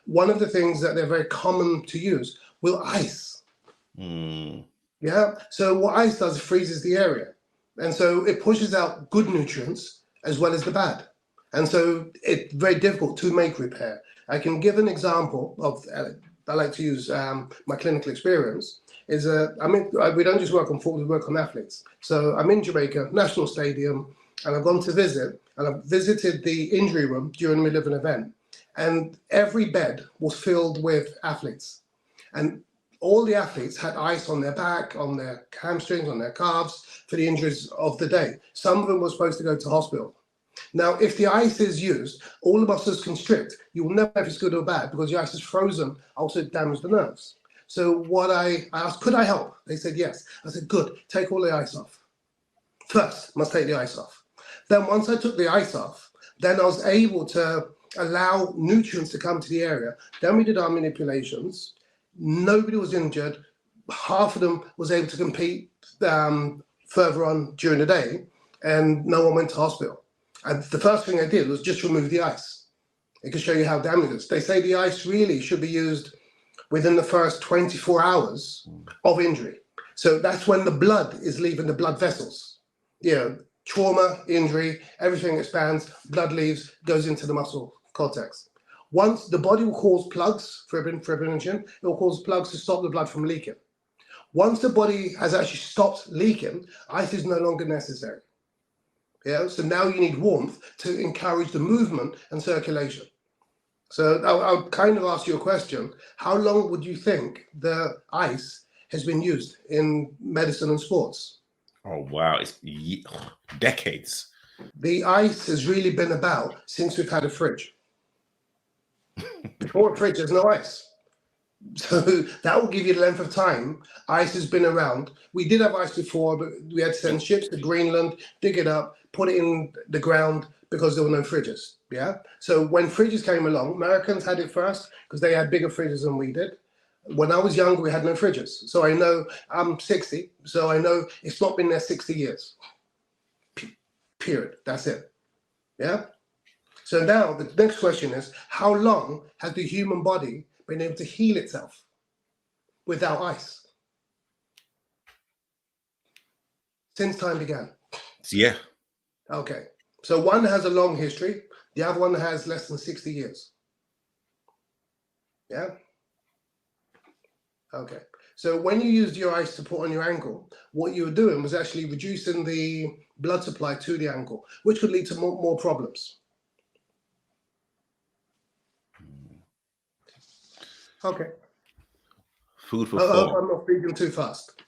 one of the things that they're very common to use will ice. Yeah. So what ice does, it freezes the area. And so it pushes out good nutrients as well as the bad. And so it's very difficult to make repair. I can give an example of, I like to use my clinical experience, is we don't just work on football, we work on athletes. So I'm in Jamaica, National Stadium, and I've gone to visit, and I've visited the injury room during the middle of an event. And every bed was filled with athletes. And all the athletes had ice on their back, on their hamstrings, on their calves for the injuries of the day. Some of them were supposed to go to hospital. Now, if the ice is used, all the muscles constrict. You will never know if it's good or bad because the ice is frozen, also damage the nerves. So what I asked, could I help? They said yes. I said, good, take all the ice off. First, must take the ice off. Then once I took the ice off, then I was able to allow nutrients to come to the area. Then we did our manipulations. Nobody was injured. Half of them was able to compete further on during the day, and no one went to hospital. And the first thing I did was just remove the ice. It can show you how damaged it is. They say the ice really should be used within the first 24 hours of injury. So that's when the blood is leaving the blood vessels. You know, trauma, injury, everything expands, blood leaves, goes into the muscle cortex. Once the body will cause plugs, fibrinogen, it will cause plugs to stop the blood from leaking. Once the body has actually stopped leaking, ice is no longer necessary. Yeah, so now you need warmth to encourage the movement and circulation. So I'll kind of ask you a question. How long would you think the ice has been used in medicine and sports? Oh, wow. It's decades. The ice has really been about since we've had a fridge. Before a fridge, there's no ice. So that will give you the length of time ice has been around. We did have ice before, but we had to send ships to Greenland, dig it up, put it in the ground because there were no fridges. Yeah. So when fridges came along, Americans had it first because they had bigger fridges than we did. When I was younger, we had no fridges. So I know I'm 60, so I know it's not been there 60 years. Period. That's it. Yeah. So now the next question is, how long has the human body been able to heal itself without ice? Since time began. Yeah. Okay. So one has a long history, the other one has less than 60 years. Yeah. Okay. So when you used your ice to put on your ankle, what you were doing was actually reducing the blood supply to the ankle, which could lead to more problems. Okay. Food for I hope thought. I'm not speaking too fast.